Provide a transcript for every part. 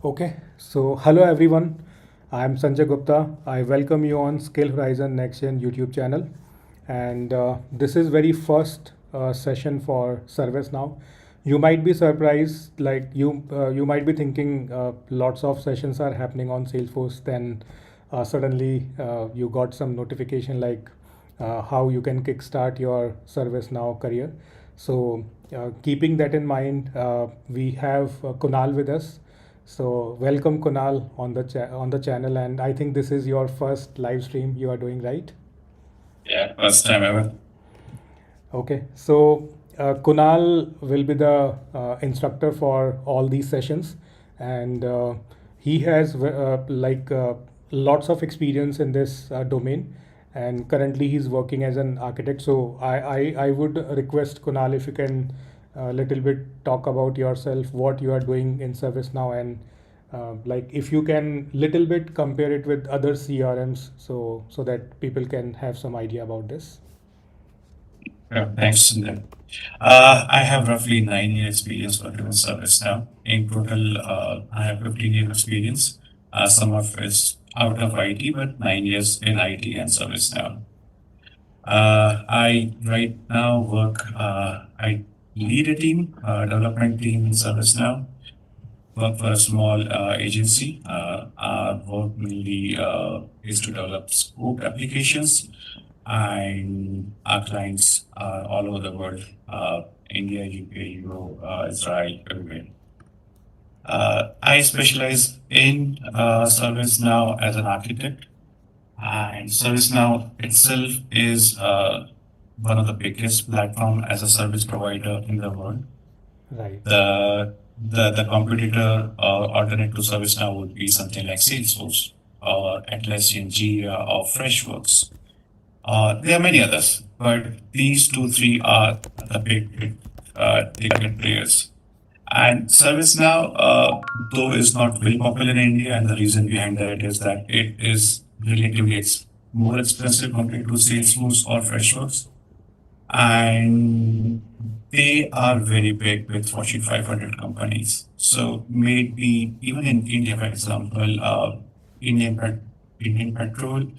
Okay, so hello everyone. I'm Sanjay Gupta. I welcome you on Skill Horizon Next Gen YouTube channel, and this is very first session for ServiceNow. You might be surprised, like you might be thinking lots of sessions are happening on Salesforce. Then suddenly you got some notification like how you can kickstart your ServiceNow career. So keeping that in mind, we have Kunal with us. So welcome Kunal on the on the channel, and I think this is your first live stream you are doing, right? Yeah, first time ever. Okay, so Kunal will be the instructor for all these sessions, and he has lots of experience in this domain, and currently he's working as an architect. So I would request Kunal if you can a little bit talk about yourself, what you are doing in ServiceNow, and like if you can little bit compare it with other CRMs, so that people can have some idea about this. Yeah, thanks, Sanjay. I have roughly 9 years experience working with service now. In total, I have 15 years experience. Some of it's out of IT, but 9 years in IT and service now. I right now I lead a team, development team in service now. Work for a small agency. Our work mainly is to develop scope applications, and our clients are all over the world, India, UK, Europe, Israel, everywhere. I specialize in ServiceNow as an architect, and ServiceNow itself is one of the biggest platform as a service provider in the world. Right. The competitor alternate to ServiceNow would be something like Salesforce or Atlassian Jira or Freshworks. There are many others, but these two, three are the big players. And ServiceNow, though, is not very popular in India, and the reason behind that is that it is relatively more expensive compared to Salesforce or Freshworks, and they are very big with Fortune 500 companies. So maybe even in India, for example, Indian Pet- Indian Petrol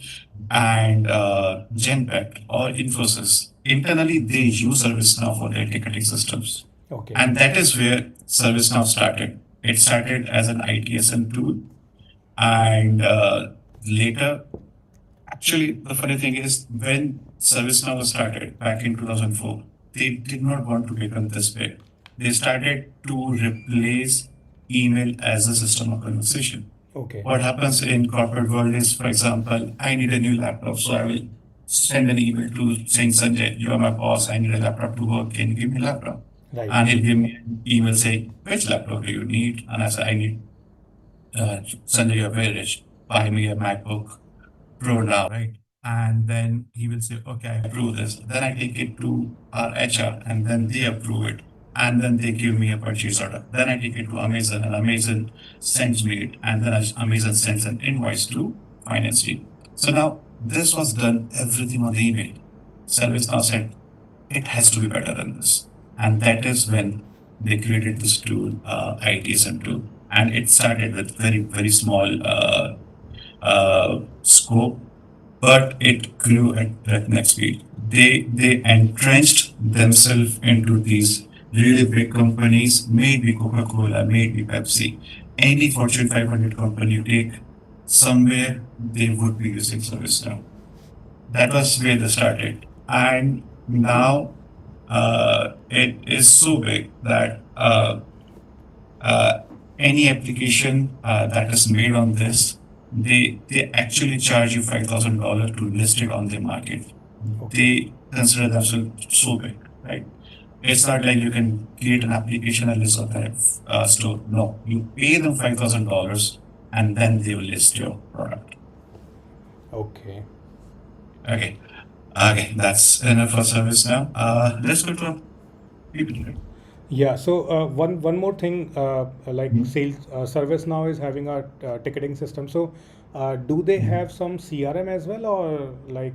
and Genpact or Infosys, internally they use ServiceNow for their ticketing systems. Okay. And that is where ServiceNow started. It started as an ITSM tool, and later, actually, the funny thing is, when ServiceNow was started back in 2004, they did not want to become this big. They started to replace email as a system of conversation. Okay. What happens in corporate world is, for example, I need a new laptop, so I will send an email to saying, Sanjay, you are my boss, I need a laptop to work, can you give me a laptop? Right. And he'll give me an email saying, which laptop do you need? And I say, I need, Sanjay, you're very rich, buy me a MacBook Pro now, right? And then he will say, okay, I approve this. Then I take it to our HR and then they approve it. And then they give me a purchase order. Then I take it to Amazon and Amazon sends me it. And then Amazon sends an invoice to finance team. So now this was done everything on the email. Service now said it has to be better than this. And that is when they created this tool, ITSM tool. And it started with very small scope, but it grew at breakneck speed. They entrenched themselves into these really big companies, maybe Coca-Cola, maybe Pepsi, any Fortune 500 company you take, somewhere they would be using ServiceNow. That was where they started. And now it is so big that uh, any application that is made on this, they actually charge you $5,000 to list it on the market. Okay. They consider themselves so big, right? It's not like you can create an application and list on that store. No, you pay them $5,000 and then they will list your product. Okay. Okay, okay, that's enough for service now. Let's go to people. Yeah. So one more thing, like sales ServiceNow is having a ticketing system. So do they have some CRM as well, or like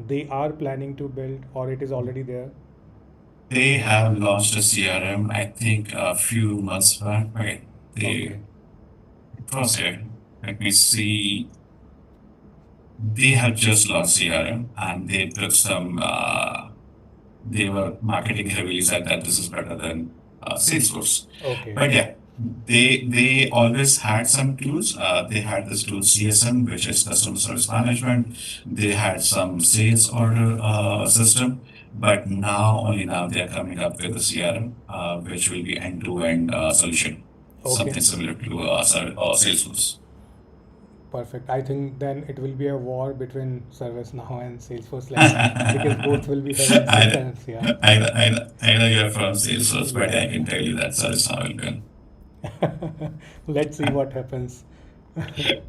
they are planning to build, or it is already there? They have launched a CRM, I think, a few months back, right? Okay. They crosshair. Let me see. They have just launched CRM and they took some, they were marketing heavily, said that this is better than Salesforce. Okay. But yeah, they always had some tools. They had this tool CSM, which is customer service management. They had some sales order system, but now only now they are coming up with a CRM, which will be end-to-end solution, Okay. something similar to Salesforce. Perfect. I think then it will be a war between ServiceNow and Salesforce, like because both will be having I, systems. Yeah. I know you're from Salesforce, but I Yeah. can tell you that ServiceNow will win. Let's see what happens. Okay,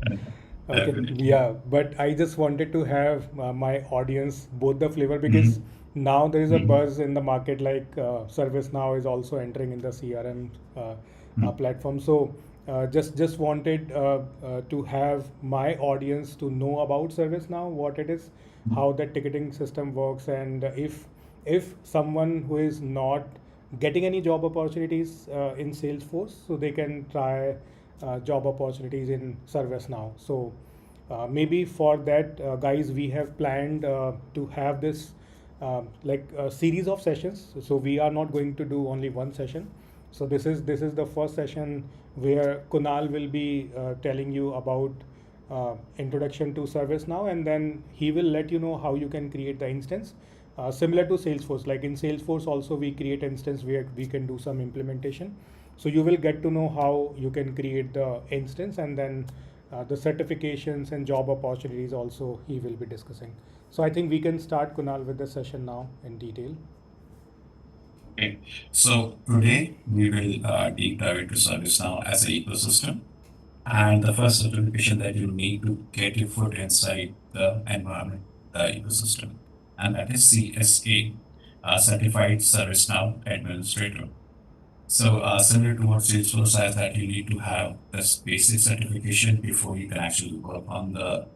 Definitely. yeah, but I just wanted to have my audience both the flavor because Mhm. now there is a Mhm. buzz in the market like ServiceNow is also entering in the CRM Mhm. platform. So just wanted to have my audience to know about ServiceNow, what it is, how that ticketing system works, and if someone who is not getting any job opportunities in Salesforce, so they can try job opportunities in ServiceNow. So maybe for that, guys, we have planned to have this like a series of sessions. So we are not going to do only one session. So this is the first session where Kunal will be telling you about introduction to ServiceNow, and then he will let you know how you can create the instance. Similar to Salesforce, like in Salesforce also we create instance where we can do some implementation. So you will get to know how you can create the instance, and then the certifications and job opportunities also he will be discussing. So I think we can start, Kunal, with the session now in detail. Okay. So today we will deep dive into ServiceNow as an ecosystem. And the first certification that you need to get your foot inside the environment, the ecosystem, and that is CSA, Certified ServiceNow Administrator. So similar to what Salesforce says that you need to have this basic certification before you can actually work on the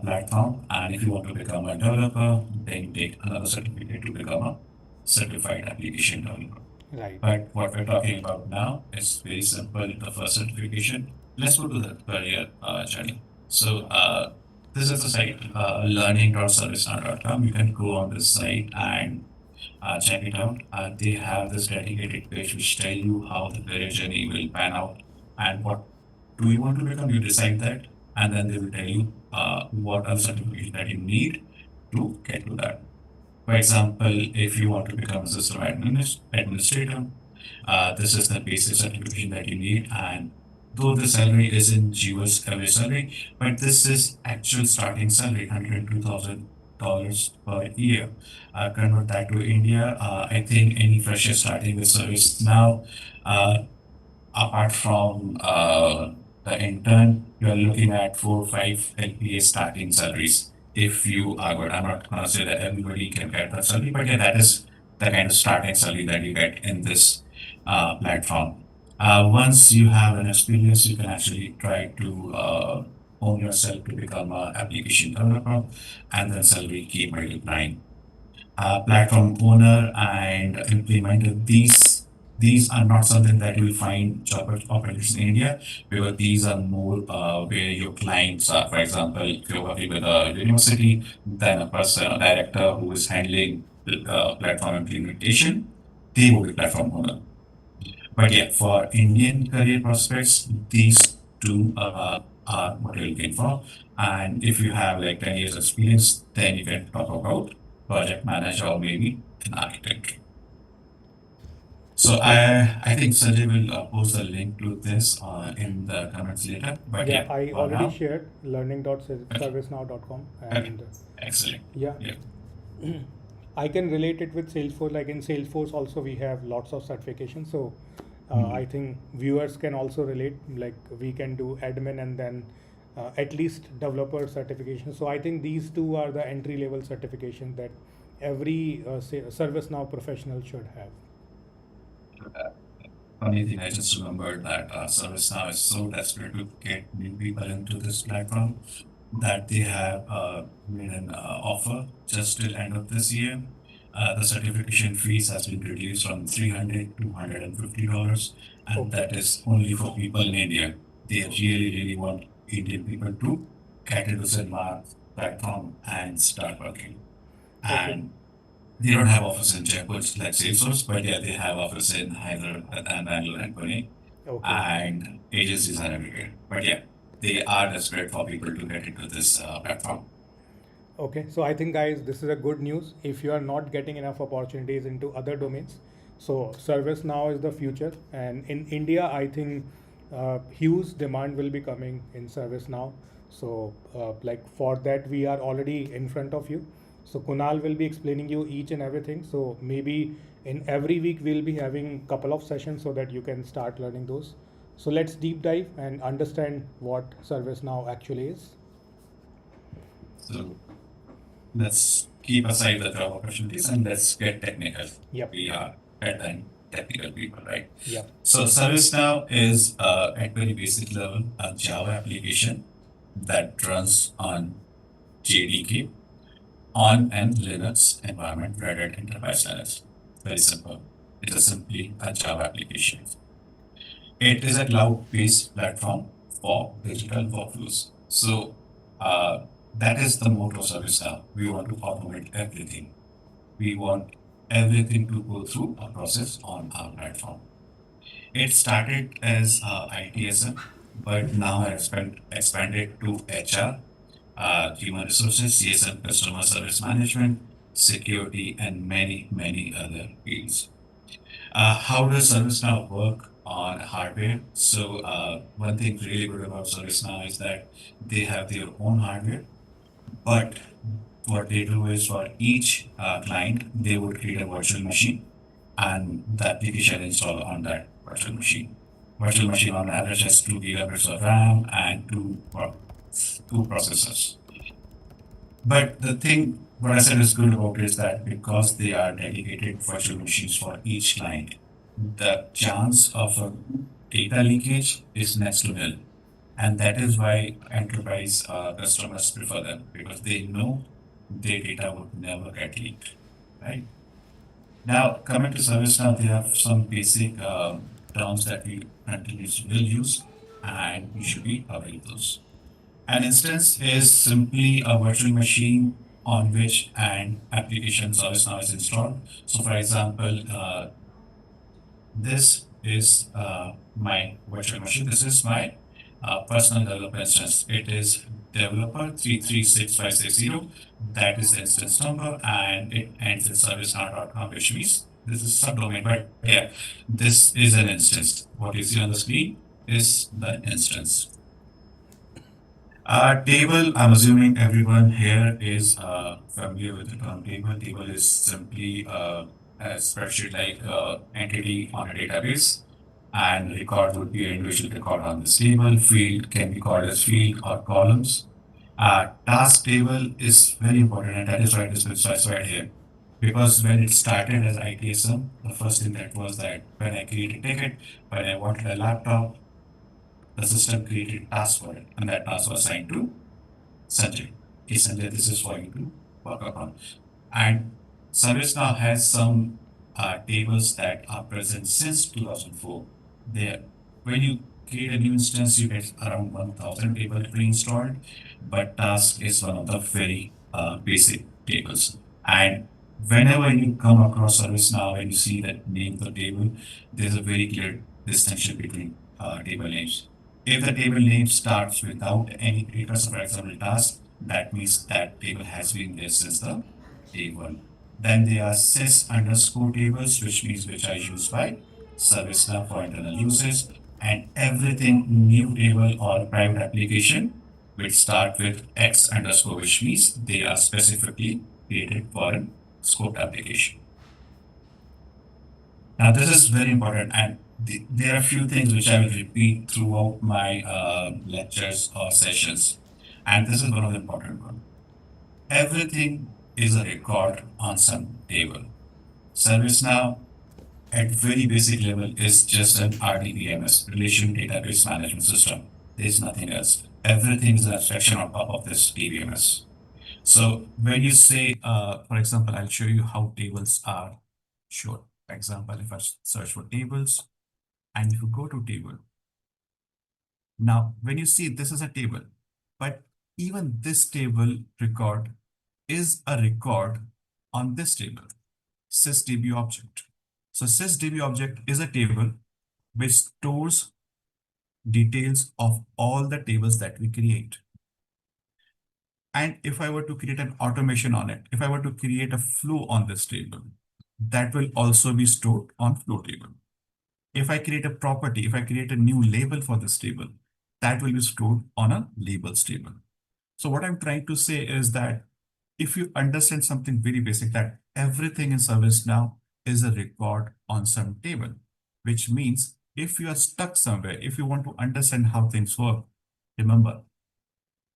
platform. And if you want to become a developer, then you take another certificate to become a certified application developer. Right. But what we're talking about now is very simple. The first certification. Let's go to the career journey. So this is the site, learning.servicenow.com. You can go on this site and check it out. They have this dedicated page which tell you how the career journey will pan out and what do you want to become. You decide that, and then they will tell you what are the certifications that you need to get to that. For example, if you want to become a system administrator, this is the basic certification that you need. And though the salary is in US average salary, but this is actual starting salary, $102,000 per year. Convert that to India. I think any fresher starting with service now, uh, apart from the intern, you are looking at 4 or 5 LPA starting salaries. If you are good, I'm not gonna say that everybody can get that salary, but yeah, that is the kind of starting salary that you get in this platform. Once you have an experience, you can actually try to own yourself to become an application developer, and then salary keep multiplying. Platform owner and implementer. These are not something that you will find job opportunities in India, because these are more where your clients are. For example, if you're working with a university, then a person, a director who is handling the platform implementation, they will be platform owner. But yeah, for Indian career prospects, these two are what you're looking for. And if you have like 10 years experience, then you can talk about project manager or maybe an architect. So I think Sanjay will post a link to this in the comments later. But Yeah, yeah, I for already now, shared okay, learning.servicenow.com, okay, and excellent. yeah, Yeah. I can relate it with Salesforce. Like in Salesforce, also we have lots of certifications. So I Mhm. think viewers can also relate. Like we can do admin and then at least developer certification. So I think these two are the entry level certification that every ServiceNow professional should have. Funny thing, I just remembered that ServiceNow is so desperate to get new people into this platform that they have made an offer just till end of this year. The certification fees has been reduced from $300 to $150, and Okay. that is only for people in India. They really want Indian people to get into Salesforce platform and start working. Okay. And they don't have office in Jaipur like Salesforce, but yeah, they have office in Hyderabad and Bangalore and Pune, Okay. and agencies are everywhere. But yeah, they are desperate for people to get into this platform. Okay, so I think guys, this is a good news. If you are not getting enough opportunities into other domains, so ServiceNow is the future. And in India, I think huge demand will be coming in ServiceNow. So like for that, we are already in front of you. So Kunal will be explaining you each and everything. So maybe in every week we'll be having couple of sessions so that you can start learning those. So let's deep dive and understand what ServiceNow actually is. So let's keep aside the job opportunities and let's get technical. Yep. We are headline technical people, right? Yep. So ServiceNow is at very basic level a Java application that runs on JDK on an Linux environment, Red Hat Enterprise Linux. Very simple. It is simply a Java application. It is a cloud-based platform for digital workflows. So that is the motto of ServiceNow. We want to automate everything. We want everything to go through a process on our platform. It started as ITSM, but now expanded to HR, human resources, CSM, customer service management, security, and many other fields. How does ServiceNow work on hardware? So one thing really good about ServiceNow is that they have their own hardware, but what they do is for each client, they would create a virtual machine and the application install on that virtual machine. Virtual machine on average has 2 gigabytes of RAM and two processors. But the thing, what I said is good about it is that because they are dedicated virtual machines for each client, the chance of a data leakage is next to nil. And that is why enterprise customers prefer them because they know their data would never get leaked, right? Now, coming to ServiceNow, they have some basic terms that we continuously will use, and we should be covering those. An instance is simply a virtual machine on which an application ServiceNow is installed. So, for example, this is my virtual machine. This is my personal developer instance. It is developer 336560. That is the instance number, and it ends in servicenow.com, which means this is subdomain. But yeah, this is an instance. What you see on the screen is the instance. Table, I'm assuming everyone here is familiar with the term table. Table is simply a spreadsheet like entity on a database, and record would be an individual record on this table. Field can be called as field or columns. Task table is very important, and that is why it is specified right here. Because when it started as ITSM, the first thing that was that when I create a ticket, when I wanted a laptop, the system created a task for it, and that task was assigned to Sanjay. Okay, Sanjay, this is for you to work upon. And ServiceNow has some tables that are present since 2004. There, when you create a new instance, you get around 1,000 tables pre-installed, but task is one of the very basic tables. And whenever you come across ServiceNow and you see that name of the table, there's a very clear distinction between table names. If the table name starts without any precursor, for example, task, that means that table has been there since the day one. Then there are sys underscore tables, which means which are used by ServiceNow for internal uses, and everything new table or private application which start with X underscore, which means they are specifically created for a scoped application. Now, this is very important, and there are a few things which I will repeat throughout my lectures or sessions, and this is one of the important ones. Everything is a record on some table. ServiceNow, at very basic level, is just an RDBMS, Relation Database Management System. There's nothing else. Everything is an abstraction on top of this DBMS. So when you say, for example, I'll show you how tables are shown. For example, if I search for tables, and if you go to table, Now, when you see this is a table, but even this table record is a record on this table, sysdb object. So sysdb object is a table which stores details of all the tables that we create. And if I were to create an automation on it, if I were to create a flow on this table, that will also be stored on flow table. If I create a property, if I create a new label for this table, that will be stored on a labels table. So what I'm trying to say is that if you understand something very basic, that everything in ServiceNow is a record on some table, which means if you are stuck somewhere, if you want to understand how things work, remember,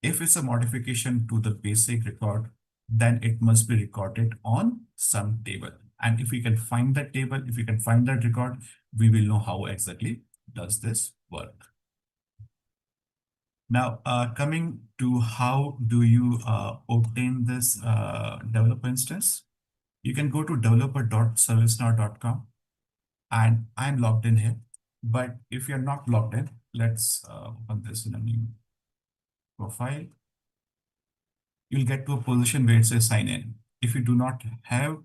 if it's a modification to the basic record, then it must be recorded on some table. And if we can find that table, if we can find that record, we will know how exactly does this work. Now, coming to how do you obtain this developer instance, you can go to developer.servicenow.com and I'm logged in here. But if you're not logged in, let's open this in a new profile. You'll get to a position where it says sign in. If you do not have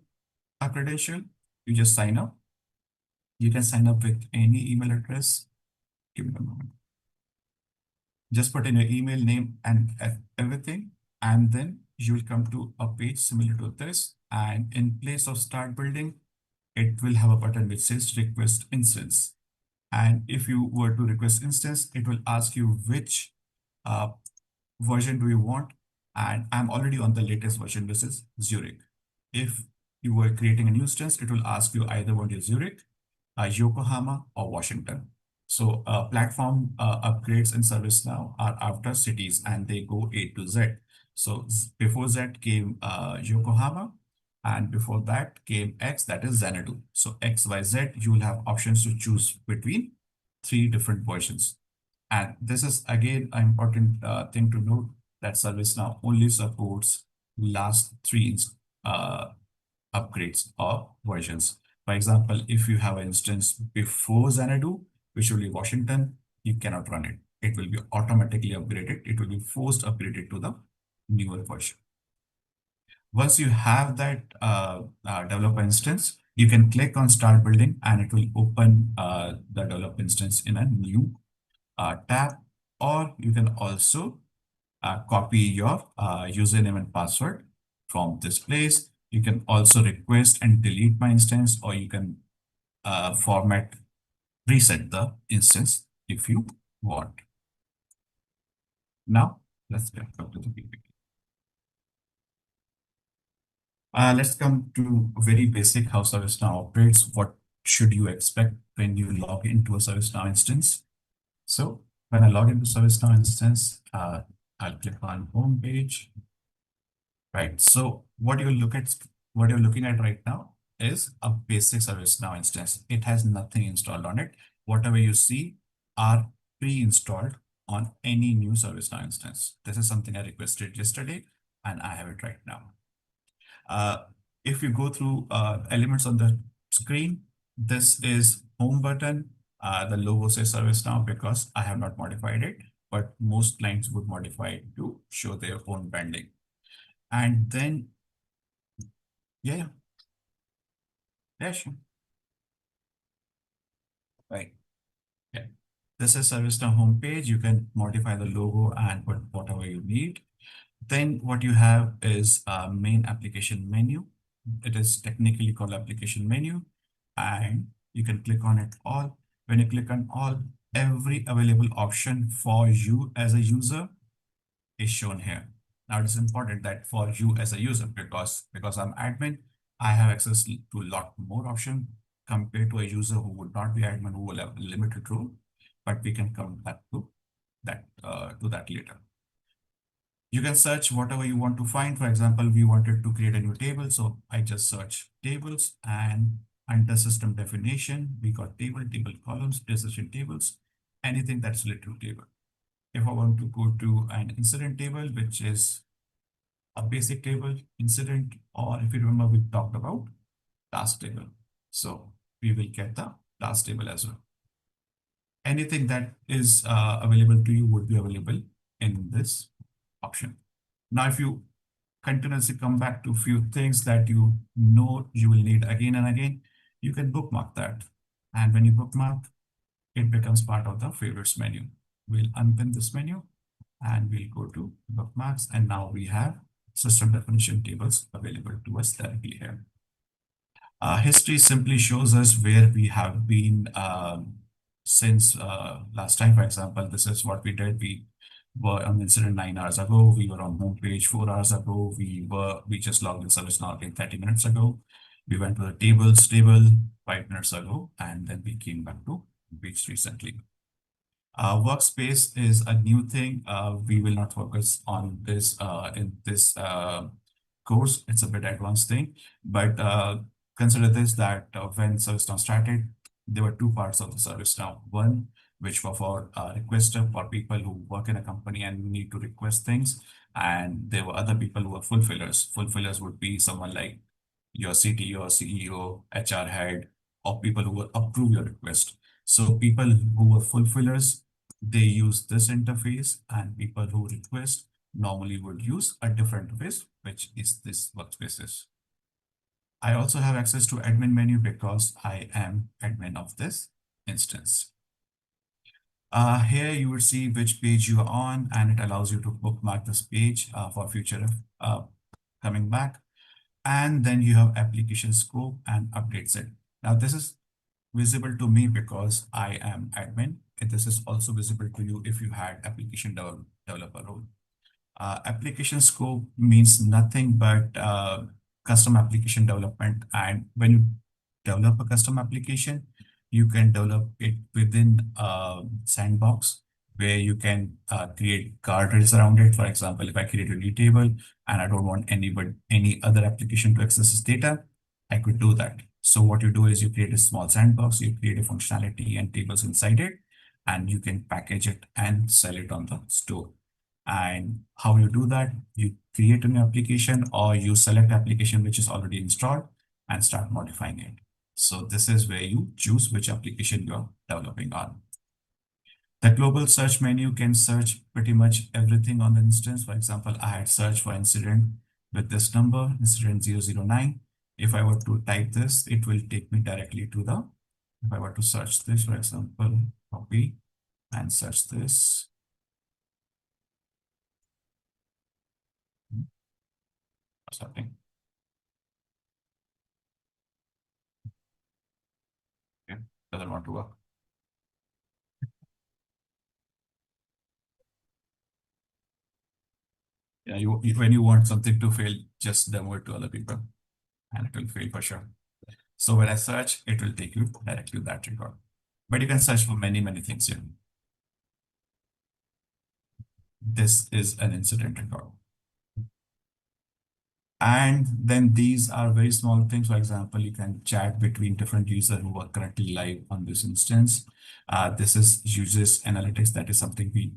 a credential, you just sign up. You can sign up with any email address. Give me a moment. Just put in your email name and everything, and then you will come to a page similar to this. And in place of start building, it will have a button which says request instance. And if you were to request instance, it will ask you which uh, version do you want? And I'm already on the latest version, which is Zurich. If you were creating a new instance, it will ask you either want your Zurich, Yokohama, or Washington. So platform upgrades in ServiceNow are after cities and they go A to Z. So before Z came Yokohama, and before that came X, that is Xanadu. So X, Y, Z, you will have options to choose between 3 different versions. And this is again an important thing to note, that ServiceNow only supports last 3 upgrades or versions. For example, if you have an instance before Xanadu, which will be Washington, you cannot run it. It will be automatically upgraded. It will be forced upgraded to the newer version. Once you have that developer instance, you can click on start building and it will open the developer instance in a new tab, or you can also copy your username and password from this place. You can also request and delete my instance, or you can reset the instance if you want. Now, let's get back to the PPT. Let's come to very basic how ServiceNow operates. What should you expect when you log into a ServiceNow instance? So when I log into ServiceNow instance, I'll click on home page. Right. So what you're looking at right now is a basic ServiceNow instance. It has nothing installed on it. Whatever you see are pre-installed on any new ServiceNow instance. This is something I requested yesterday, and I have it right now. If you go through elements on the screen, this is home button. The logo says ServiceNow because I have not modified it, but most clients would modify it to show their own branding. And then, yeah, sure. Right. Yeah. This is ServiceNow homepage. You can modify the logo and put whatever you need. Then what you have is a main application menu. It is technically called application menu, and you can click on it all. When you click on all, every available option for you as a user is shown here. Now it is important that for you as a user, because I'm admin, I have access to a lot more options compared to a user who would not be admin, who will have a limited role. But we can come back to that later. You can search whatever you want to find. For example, we wanted to create a new table, so I just search tables, and under system definition, we got table columns, decision tables, anything that's related to table. If I want to go to an incident table, which is a basic table incident, or if you remember, we talked about task table. So we will get the task table as well. anything that is available to you would be available in this option. Now, if you continuously come back to few things that you know you will need again and again, you can bookmark that. And when you bookmark, it becomes part of the favorites menu. We'll unpin this menu and we'll go to bookmarks. And now we have system definition tables available to us directly here. History simply shows us where we have been since last time. For example, this is what we did. We were on incident 9 hours ago. We were on homepage 4 hours ago. We just logged in ServiceNow again 30 minutes ago. We went to the tables table 5 minutes ago, and then we came back to page recently. Workspace is a new thing. We will not focus on this in this course. It's a bit advanced thing, but consider this that when ServiceNow started, there were two parts of the ServiceNow. One, which were for requester, for people who work in a company and need to request things. And there were other people who were fulfillers. Fulfillers would be someone like your CTO, CEO, HR head, or people who will approve your request. So people who were fulfillers, they use this interface, and people who request normally would use a different interface, which is this workspaces. I also have access to admin menu because I am admin of this instance. Here you will see which page you are on, and it allows you to bookmark this page for future coming back. And then you have application scope and updates it. Now this is visible to me because I am admin. And this is also visible to you if you had application developer role. Application scope means nothing but custom application development. And when you develop a custom application, you can develop it within a sandbox where you can create guardrails around it. For example, if I create a new table and I don't want any other application to access this data, I could do that. So what you do is you create a small sandbox, you create a functionality and tables inside it, and you can package it and sell it on the store. And how you do that, you create a new application or you select application which is already installed and start modifying it. So this is where you choose which application you're developing on. The global search menu can search pretty much everything on the instance. For example, I had searched for incident with this number, incident 009. If I were to type this, it will take me directly to the, if I were to search this, for example, copy and search this. What's happening? Okay, doesn't want to work. Yeah, when you want something to fail, just demo it to other people and it will fail for sure. So when I search, it will take you directly to that record. But you can search for many, many things here. This is an incident record. And then these are very small things. For example, you can chat between different users who are currently live on this instance. This is users analytics. That is something we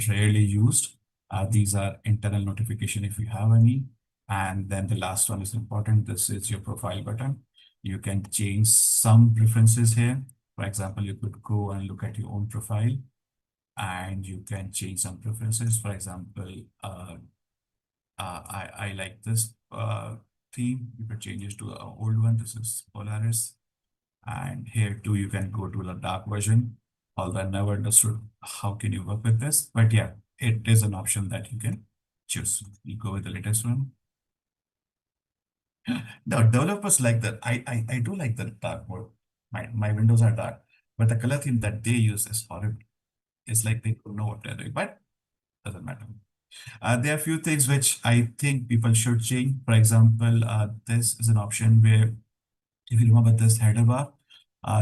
rarely used. These are internal notification if you have any. And then the last one is important. This is your profile button. You can change some preferences here. For example, you could go and look at your own profile and you can change some preferences. For example, I like this theme. You could change it to an old one. This is Polaris. And here too, you can go to the dark version. Although I never understood how can you work with this, but yeah, it is an option that you can choose. You go with the latest one. The developers like that. I do like the dark mode. My windows are dark, but the color theme that they use is horrible. It's like they don't know what they're doing, but doesn't matter. There are a few things which I think people should change. For example, this is an option where, if you remember this header bar,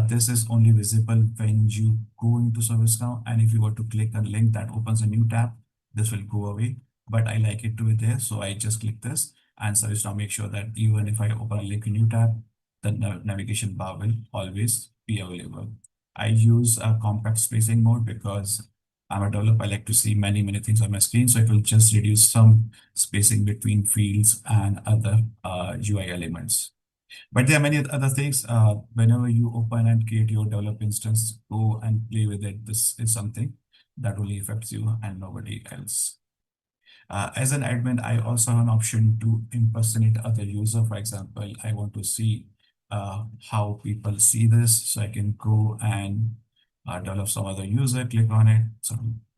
this is only visible when you go into ServiceNow. And if you were to click a link that opens a new tab, this will go away. But I like it to be there. So I just click this and ServiceNow make sure that even if I open a link in new tab, the navigation bar will always be available. I use a compact spacing mode because I'm a developer. I like to see many, many things on my screen. So it will just reduce some spacing between fields and other UI elements. But there are many other things. Whenever you open and create your develop instance, go and play with it. This is something that only affects you and nobody else. As an admin, I also have an option to impersonate other user. For example, I want to see how people see this. So I can go and develop some other user, click on it,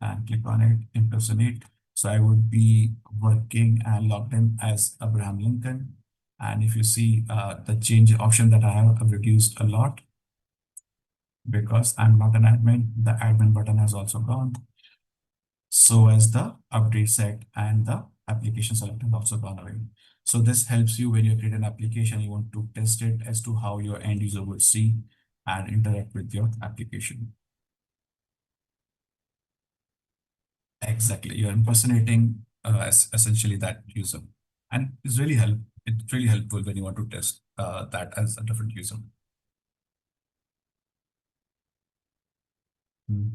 and click on it, impersonate. So I would be working and logged in as Abraham Lincoln. And if you see the change option that I have reduced a lot because I'm not an admin, the admin button has also gone. So as the update set and the application select has also gone away. So this helps you when you create an application, you want to test it as to how your end user would see and interact with your application. Exactly, you're impersonating essentially that user, and it's really helpful when you want to test that as a different user. Hmm.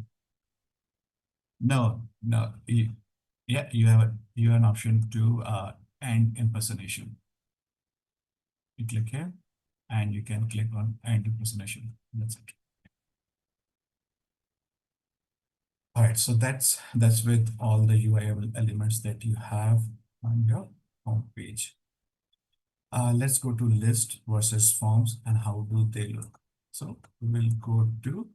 No, no, yeah, you have an option to end impersonation. You click here and you can click on end impersonation. That's it. All right, so that's with all the UI elements that you have on your home page. Let's go to list versus forms and how do they look. So we'll go to,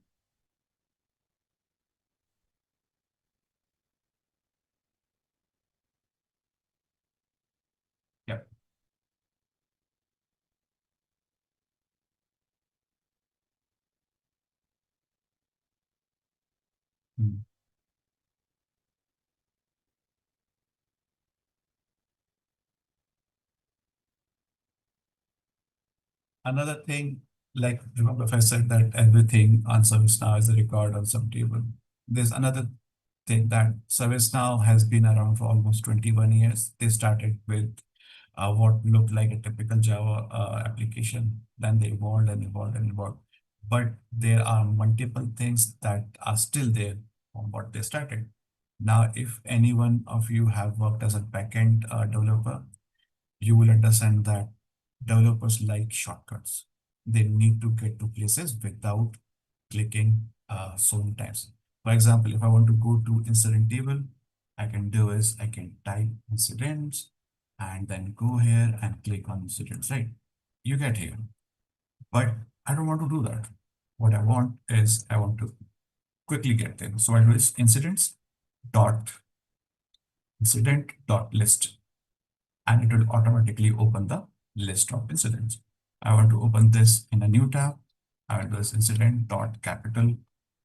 yeah. Hmm. Another thing, like remember if I said that everything on ServiceNow is a record on some table. There's another thing that ServiceNow has been around for almost 21 years. They started with what looked like a typical Java application. Then they evolved and evolved and evolved. But there are multiple things that are still there from what they started. Now, if any one of you have worked as a backend developer, you will understand that developers like shortcuts. They need to get to places without clicking so many times. For example, if I want to go to incident table, I can do is I can type incidents and then go here and click on incidents, right? You get here, but I don't want to do that. What I want is I want to quickly get there. So I do is incident dot list, and it will automatically open the list of incidents. I want to open this in a new tab. I will do this incident dot capital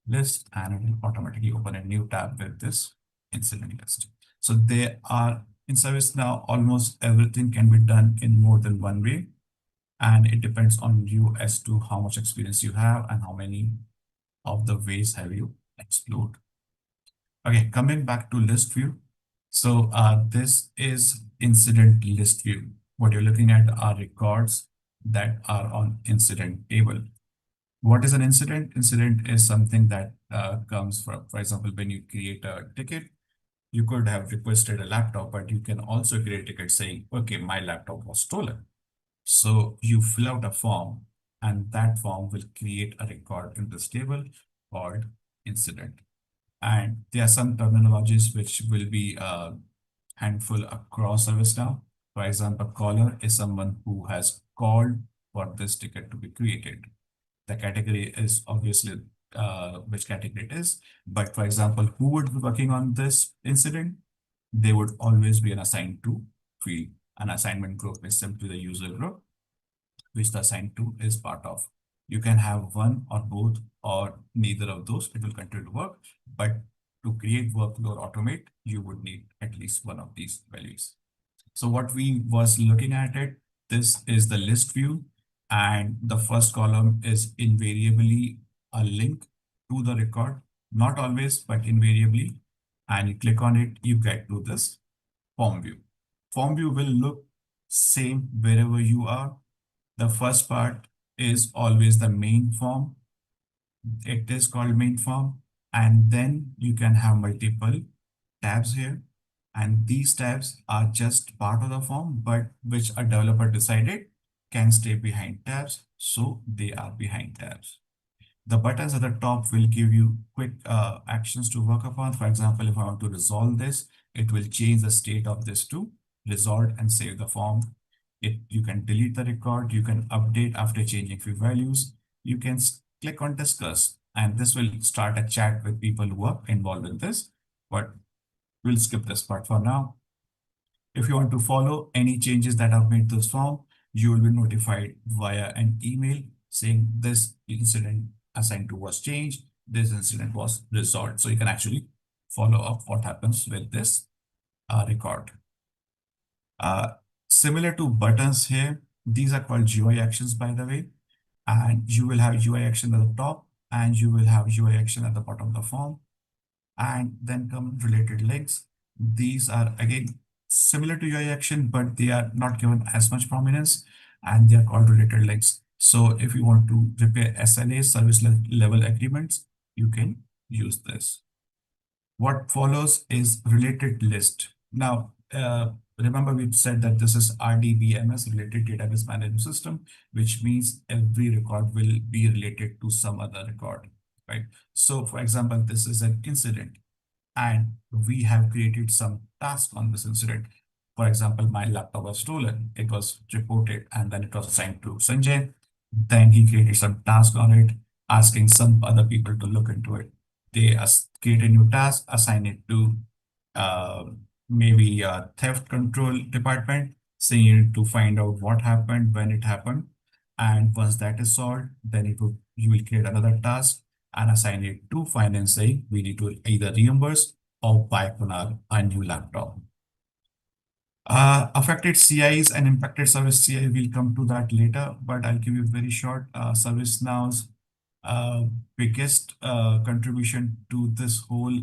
list, and it will automatically open a new tab with this incident list. So there are in ServiceNow, almost everything can be done in more than one way. And it depends on you as to how much experience you have and how many of the ways have you explored. Okay, coming back to list view. So this is incident list view. What you're looking at are records that are on incident table. What is an incident? Incident is something that comes from, for example, when you create a ticket, you could have requested a laptop, but you can also create a ticket saying, okay, my laptop was stolen. So you fill out a form and that form will create a record in this table called incident. And there are some terminologies which will be handful across ServiceNow. For example, caller is someone who has called for this ticket to be created. The category is obviously which category it is. But for example, who would be working on this incident? They would always be an assigned to field. An assignment group is simply the user group which the assigned to is part of. You can have one or both or neither of those. It will continue to work. But to create workflow or automate, you would need at least one of these values. So what we was looking at it, this is the list view. And the first column is invariably a link to the record. Not always, but invariably. And you click on it, you get to this form view. Form view will look same wherever you are. The first part is always the main form. It is called main form. And then you can have multiple tabs here. And these tabs are just part of the form, but which a developer decided can stay behind tabs, so they are behind tabs. The buttons at the top will give you quick actions to work upon. For example, if I want to resolve this, it will change the state of this to resolved and save the form. You can delete the record, you can update after changing few values. You can click on discuss, and this will start a chat with people who are involved in this, but we'll skip this part for now. If you want to follow any changes that I've made to this form, you will be notified via an email saying this incident assigned to was changed, this incident was resolved. So you can actually follow up what happens with this record. Uh, Similar to buttons here, these are called GUI actions, by the way, and you will have GUI action at the top and you will have GUI action at the bottom of the form, and then come related links. These are again similar to UI action, but they are not given as much prominence and they are called related links. So if you want to prepare SLAs, service level agreements, you can use this. What follows is related list. Now, remember we said that this is RDBMS, related database management system, which means every record will be related to some other record, right? So for example, this is an incident and we have created some task on this incident. For example, my laptop was stolen. It was reported and then it was assigned to Sanjay. Then he created some task on it, asking some other people to look into it. They create a new task, assign it to uh, maybe a theft control department, saying to find out what happened, when it happened. And once that is solved, then you will create another task and assign it to finance, saying we need to either reimburse or buy Kunal a new laptop. Affected CIs and impacted service CI, will come to that later, but I'll give you very short. ServiceNow's biggest contribution to this whole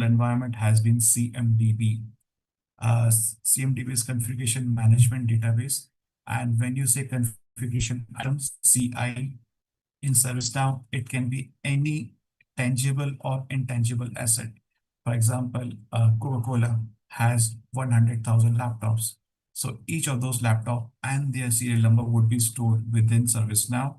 environment has been CMDB. CMDB is configuration management database, and when you say configuration items, CI, in ServiceNow, it can be any tangible or intangible asset. For example, Coca-Cola has 100,000 laptops. So each of those laptops and their serial number would be stored within ServiceNow,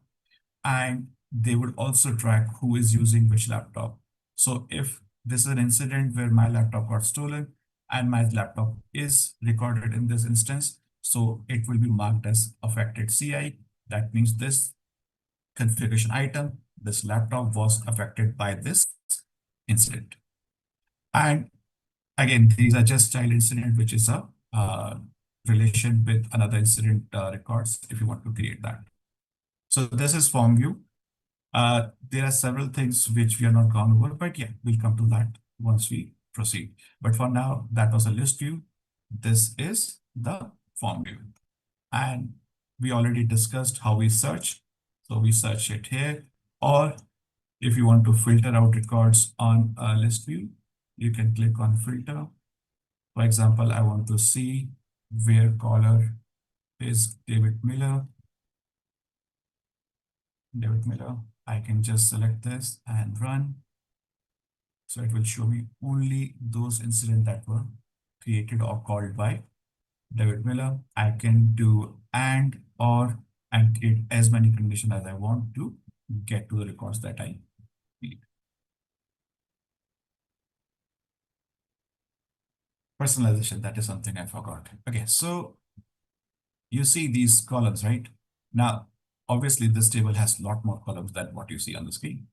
and they would also track who is using which laptop. So if this is an incident where my laptop got stolen and my laptop is recorded in this instance, so it will be marked as affected CI. That means this configuration item, this laptop was affected by this incident. And again, these are just child incident, which is a relation with another incident records if you want to create that. So this is form view. There are several things which we are not gone over, but yeah, we'll come to that once we proceed. But for now, that was a list view. This is the form view. And we already discussed how we search. So we search it here, or if you want to filter out records on a list view, you can click on filter. For example, I want to see where caller is David Miller. I can just select this and run. So it will show me only those incidents that were created or called by David Miller. I can do and or and create as many conditions as I want to get to the records that I need. Personalization, that is something I forgot. Okay, so you see these columns, right? Now, obviously this table has a lot more columns than what you see on the screen.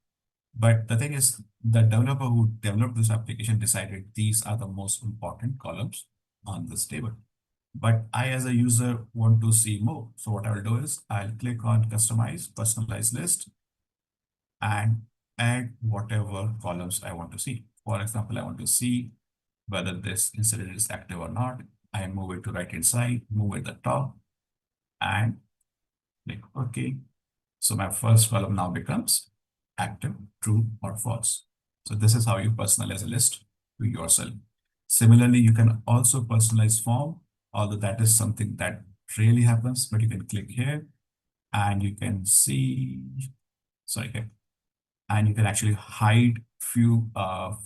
But the thing is, the developer who developed this application decided these are the most important columns on this table. But I, as a user, want to see more. So what I'll do is I'll click on customize, personalize list, and add whatever columns I want to see. For example, I want to see whether this incident is active or not. I move it to right hand side, move it to the top, and click OK. So my first column now becomes active, true, or false. So this is how you personalize a list to yourself. Similarly, you can also personalize form, although that is something that rarely happens, but you can click here and you can see, sorry, here, and you can actually hide few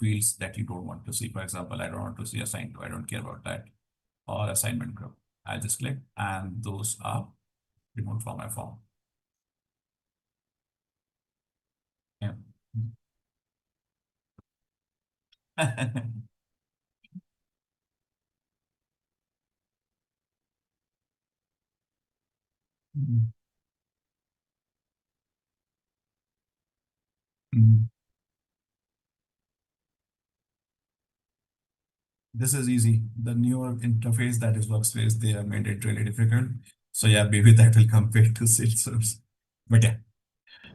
fields that you don't want to see. For example, I don't want to see assigned to, I don't care about that. or assignment group. I'll just click and those are removed from my form. Yeah. Mm. Mm. This is easy. The newer interface that is Workspace, they have made it really difficult. So yeah, maybe that will compare to Salesforce. But yeah,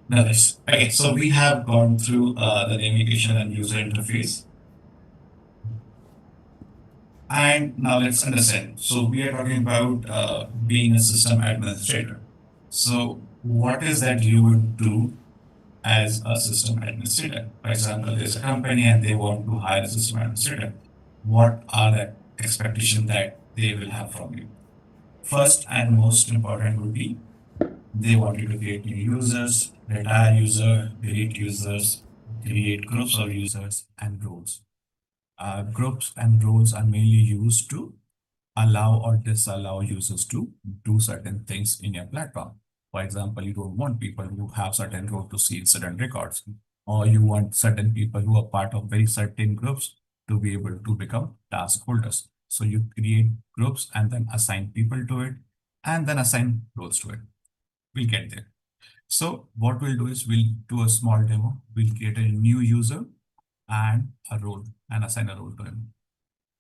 no worries. Okay, so we have gone through the navigation and user interface. And now let's understand. So we are talking about being a system administrator. So what is that you would do as a system administrator? For example, there's a company and they want to hire a system administrator. What are the expectations that they will have from you? First and most important would be they want you to create new users, retire user, delete users, create groups of users and roles. Groups and roles are mainly used to allow or disallow users to do certain things in your platform. For example, you don't want people who have certain role to see certain records, or you want certain people who are part of very certain groups to be able to become task holders. So you create groups and then assign people to it, and then assign roles to it. We'll get there. So what we'll do is we'll do a small demo. We'll create a new user and a role and assign a role to him.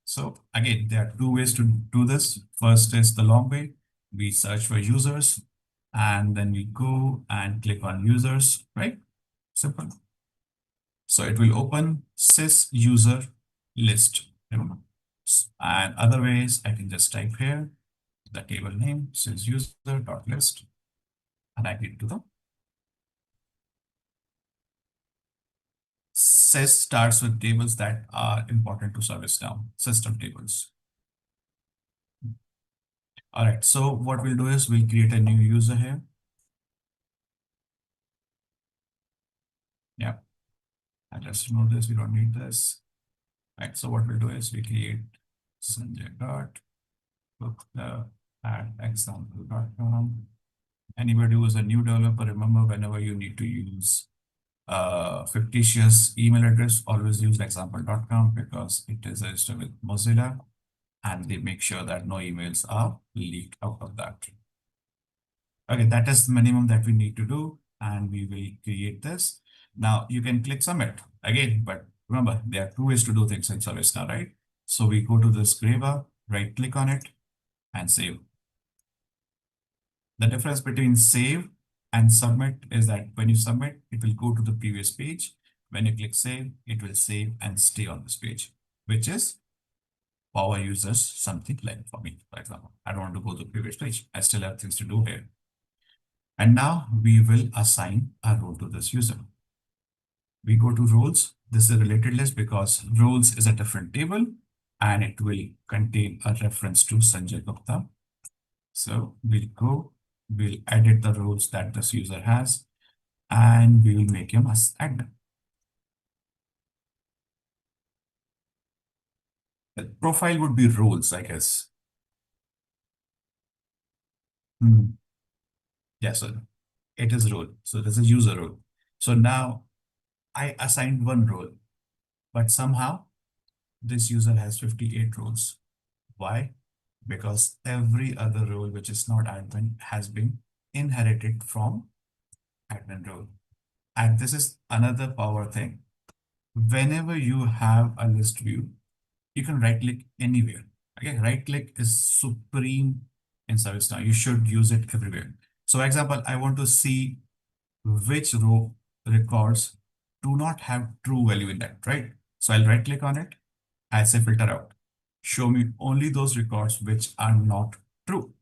So again, there are two ways to do this. First is the long way. We search for users and then we go and click on users, right? Simple. So it will open sys user list. Remember? And other ways, I can just type here the table name sys user dot list and I get to the sys starts with tables that are important to ServiceNow, system tables. All right, so what we'll do is we'll create a new user here. Yeah, I just know this, we don't need this. Right, so what we'll do is we create Sanjay dot book the at example.com. Anybody who is a new developer, remember whenever you need to use fictitious email address, always use example.com because it is registered with Mozilla and they make sure that no emails are leaked out of that. Okay, that is the minimum that we need to do, and we will create this. Now you can click submit again, but remember there are two ways to do things in ServiceNow, right? So we go to this gray bar, right click on it and save. The difference between save and submit is that when you submit, it will go to the previous page. When you click save, it will save and stay on this page, which is power users something like for me, for example. I don't want to go to the previous page. I still have things to do here. And now we will assign a role to this user. We go to roles. This is a related list because roles is a different table and it will contain a reference to Sanjay Gupta. So we'll edit the roles that this user has and we will make him as admin. The profile would be roles, I guess. Yeah, so it is role. So this is user role. So now I assigned one role, but somehow this user has 58 roles. Why? Because every other role which is not admin has been inherited from admin role. And this is another power thing. Whenever you have a list view, you can right click anywhere. Okay, right click is supreme in ServiceNow. You should use it everywhere. So example, I want to see which row records do not have true value in that, right? So I'll right click on it. I say filter out. Show me only those records which are not true.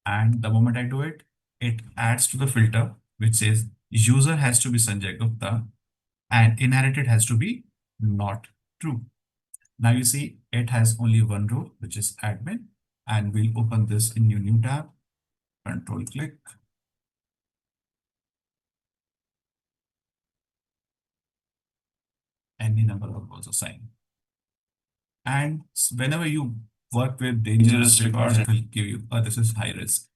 And the moment I do it, it adds to the filter, which says user has to be Sanjay Gupta and inherited has to be not true. Now you see it has only one row, which is admin, and we'll open this in new tab, control click. Any number of rows assigned. And whenever you work with dangerous records, it will give you, this is high risk.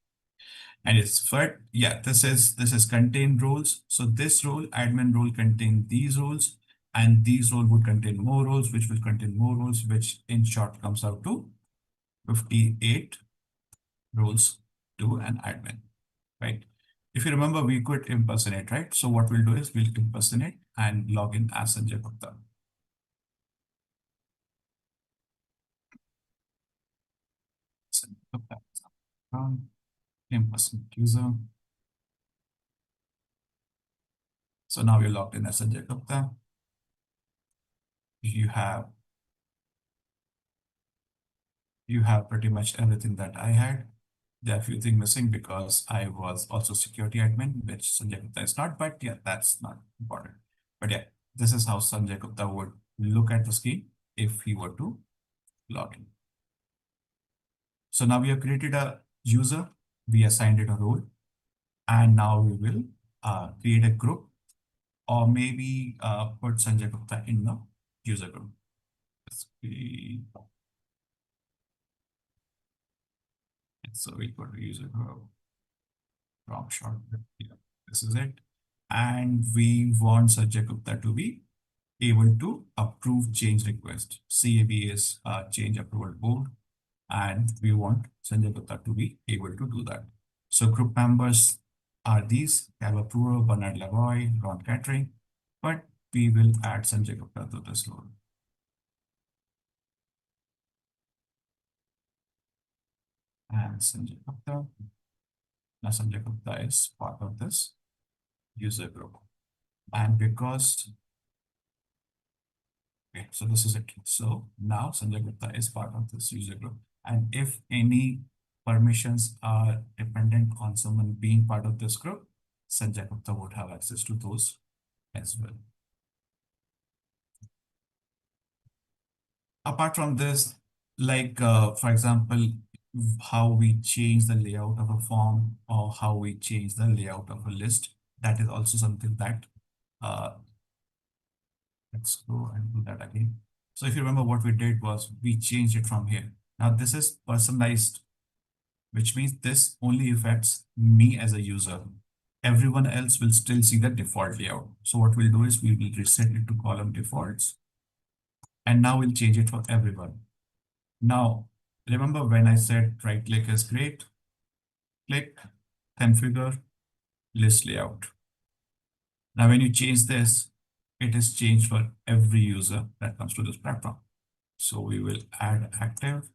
And it's for, yeah, this is contained roles. So this role, admin role, contain these roles, and these role would contain more roles, which will contain more roles, which in short comes out to 58 roles to an admin, right? If you remember, we could impersonate, right? So what we'll do is we'll impersonate and log in as Sanjay Gupta. Sanjay Gupta, impersonate user. So now you're logged in as Sanjay Gupta. You have pretty much everything that I had. There are a few things missing because I was also security admin, which Sanjay Gupta is not, but yeah, that's not important. But yeah, this is how Sanjay Gupta would look at the screen if he were to log in. So now we have created a user, we assigned it a role, and now we will create a group, or maybe put Sanjay Gupta in the user group. So we go to user group, prompt short, yeah, this is it. And we want Sanjay Gupta to be able to approve change request. CAB is change approval board, and we want Sanjay Gupta to be able to do that. So group members are these: Cab Approver, Bernard Lavoy, Ron Catering, but we will add Sanjay Gupta to this role. And Sanjay Gupta. Now Sanjay Gupta is part of this user group. And because, okay, so this is it. So now Sanjay Gupta is part of this user group. And if any permissions are dependent on someone being part of this group, Sanjay Gupta would have access to those as well. Apart from this, like for example, how we change the layout of a form or how we change the layout of a list, that is also something that let's go and do that again. So if you remember, what we did was we changed it from here. Now this is personalized, which means this only affects me as a user. Everyone else will still see the default layout. So what we'll do is we will reset it to column defaults. And now we'll change it for everyone. Now, remember when I said right click is great, click, configure, list layout. Now, when you change this, it is changed for every user that comes to this platform. So we will add active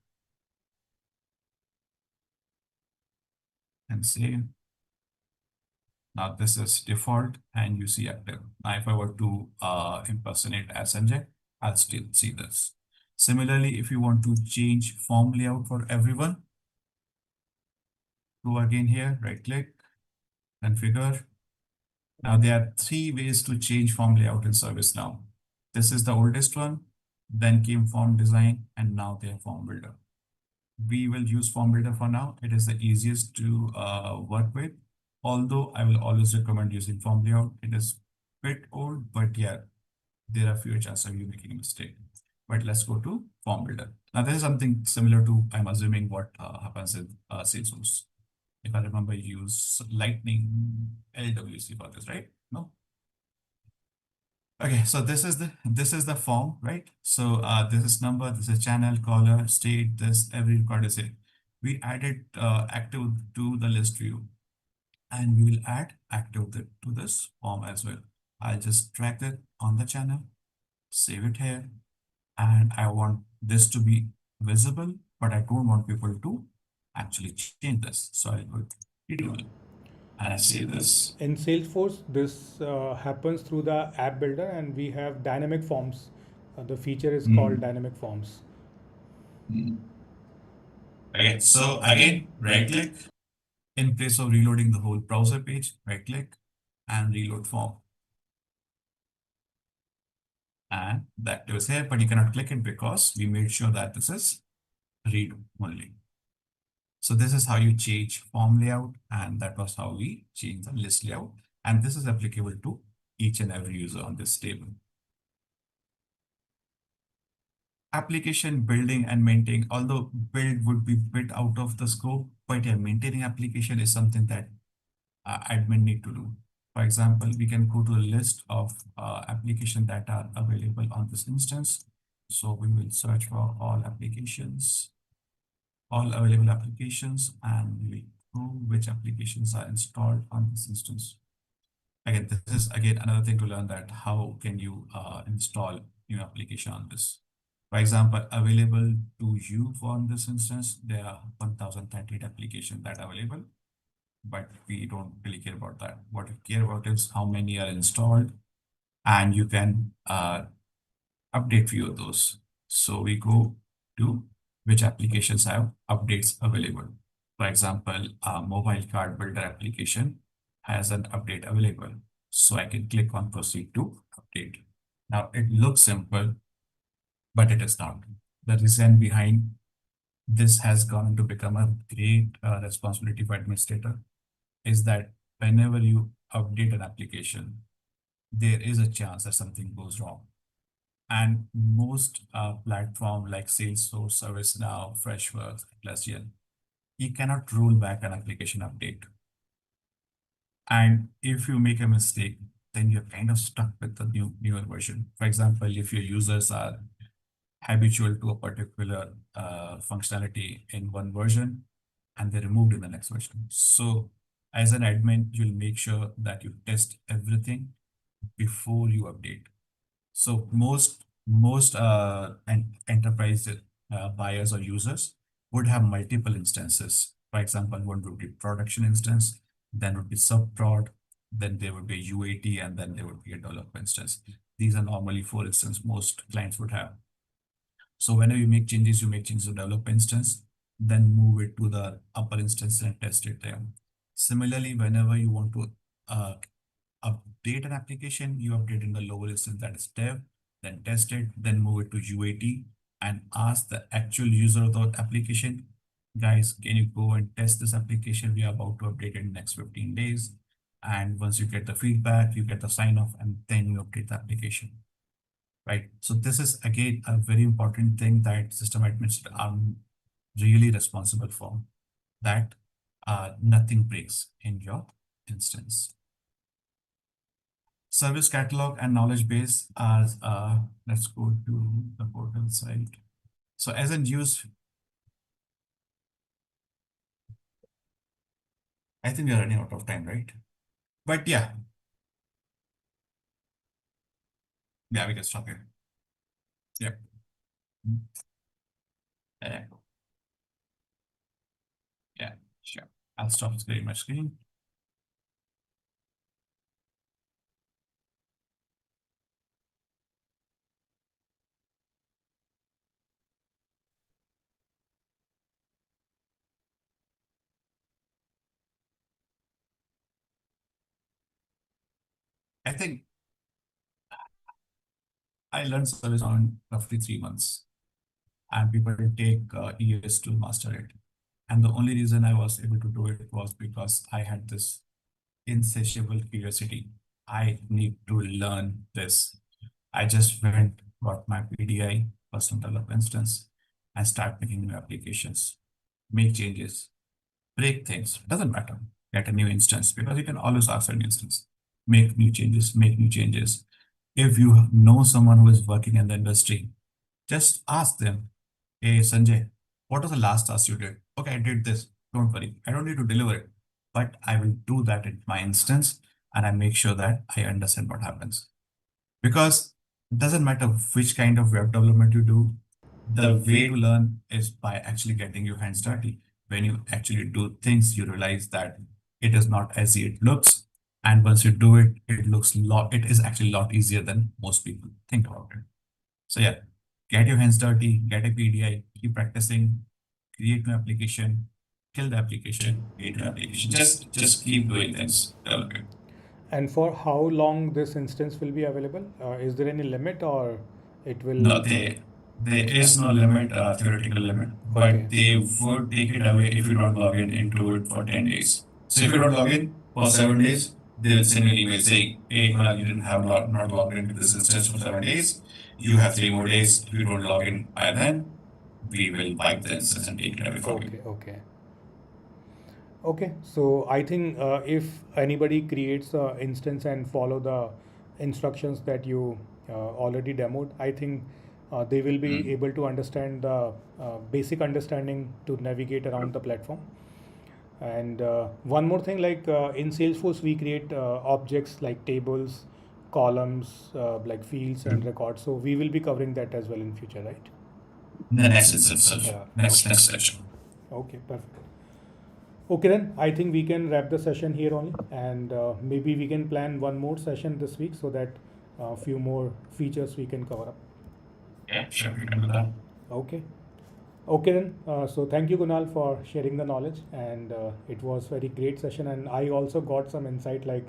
and save. Now this is default and you see active. Now if I were to impersonate as Sanjay, I'll still see this. Similarly, if you want to change form layout for everyone, go again here, right click, configure. Now there are 3 ways to change form layout in ServiceNow. This is the oldest one, then came form design, and now they have form builder. We will use form builder for now. It is the easiest to work with. Although I will always recommend using form layout. It is a bit old, but yeah, there are fewer chances of you making a mistake. But let's go to form builder. Now this is something similar to, I'm assuming, what happens in Salesforce. If I remember, you use Lightning LWC for this, right? No. Okay, so this is the form, right? So this is number, this is channel, caller, state, this every record is it. We added active to the list view, and we will add active to this form as well. I'll just drag it on the channel, save it here, and I want this to be visible, but I don't want people to actually change this. So I'll go to and I save this. In Salesforce, this happens through the app builder, and we have dynamic forms. The feature is called dynamic forms. Okay, so again, right click. In place of reloading the whole browser page, right click and reload form. And that was here, but you cannot click it because we made sure that this is read only. So this is how you change form layout, and that was how we change the list layout. And this is applicable to each and every user on this table. application building and maintaining, although build would be bit out of the scope, but yeah, maintaining application is something that admin need to do. For example, we can go to a list of applications that are available on this instance. So we will search for all applications, all available applications, and we will go which applications are installed on this instance. Again, this is again another thing to learn, that how can you install new application on this. For example, available to you on this instance, there are 1038 applications that are available, but we don't really care about that. What we care about is how many are installed, and you can update few of those. So we go to which applications have updates available. For example, a mobile card builder application has an update available. So I can click on proceed to update. Now it looks simple, but it is not. The reason behind this has gone to become a great responsibility for administrator is that whenever you update an application, there is a chance that something goes wrong. And most platform like Salesforce, ServiceNow, Freshworks, Atlassian, you cannot roll back an application update. And if you make a mistake, then you're kind of stuck with the newer version. For example, if your users are habitual to a particular functionality in one version and they're removed in the next version. So as an admin, you'll make sure that you test everything before you update. So most enterprise buyers or users would have multiple instances. For example, one would be production instance, then would be sub-prod, then there would be UAT, and then there would be a developer instance. These are normally 4 instances most clients would have. So whenever you make changes to developer instance, then move it to the upper instance and test it there. Similarly, whenever you want to update an application, you update in the lower instance, that is dev, then test it, then move it to UAT and ask the actual user of the application, guys, can you go and test this application? We are about to update it in the next 15 days. And once you get the feedback, you get the sign off, and then you update the application. Right. So this is again a very important thing that system administrators are really responsible for, that nothing breaks in your instance. Service catalog and knowledge base are, let's go to the portal site. So as in use, I think we are running out of time, right? But yeah, we can stop here. Yep. Yeah, yeah, sure. I'll stop sharing my screen. I think I learned service on roughly 3 months, and people take years to master it. And the only reason I was able to do it was because I had this insatiable curiosity. I need to learn this. I just went, got my PDI, personal development instance, and start making new applications, make changes, break things, doesn't matter. Get a new instance, because you can always ask for an instance. Make new changes, make new changes. If you know someone who is working in the industry, just ask them, hey, Sanjay, what was the last task you did? Okay, I did this. Don't worry. I don't need to deliver it, but I will do that in my instance, and I make sure that I understand what happens. Because it doesn't matter which kind of web development you do, the way to learn is by actually getting your hands dirty. When you actually do things, you realize that it is not as easy it looks. And once you do it, it is actually a lot easier than most people think about it. So yeah, get your hands dirty, get a PDI, keep practicing, create an application, kill the application, create an application. Just keep doing things. Develop it. And for how long this instance will be available? Is there any limit, or it will? No, there is no limit, theoretical limit, Okay. but they would take it away if you don't log in into it for 10 days. So if you don't log in for 7 days, they'll send you an email saying, hey, Kunal, you didn't have not logged into this instance for 7 days. You have 3 more days. If you don't log in by then, we will wipe the instance and take it away from you. Okay. Okay, so I think if anybody creates an instance and follow the instructions that you already demoed, I think they will be Mm. able to understand the basic understanding to navigate around the platform. And one more thing, like in Salesforce, we create objects like tables, columns, like fields and Mm. records. So we will be covering that as well in future, right? The next instance of Yeah. next Okay. session. Okay, perfect. Okay, then I think we can wrap the session here only, and maybe we can plan one more session this week so that a few more features we can cover up. Yeah, sure, we can do that. Okay. Okay then. So thank you, Kunal, for sharing the knowledge, and it was very great session. And I also got some insight, like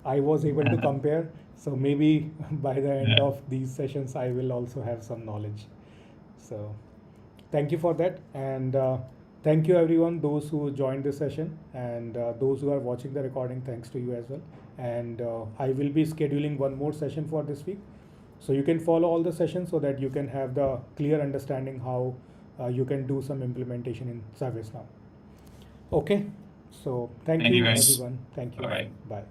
I was able to compare. So maybe by the end Yeah. of these sessions, I will also have some knowledge. So thank you for that, and thank you everyone, those who joined this session, and those who are watching the recording. Thanks to you as well. And I will be scheduling one more session for this week, so you can follow all the sessions so that you can have the clear understanding how you can do some implementation in ServiceNow. Okay, so thank Thank you you guys. everyone. Thank you. Bye-bye. Bye.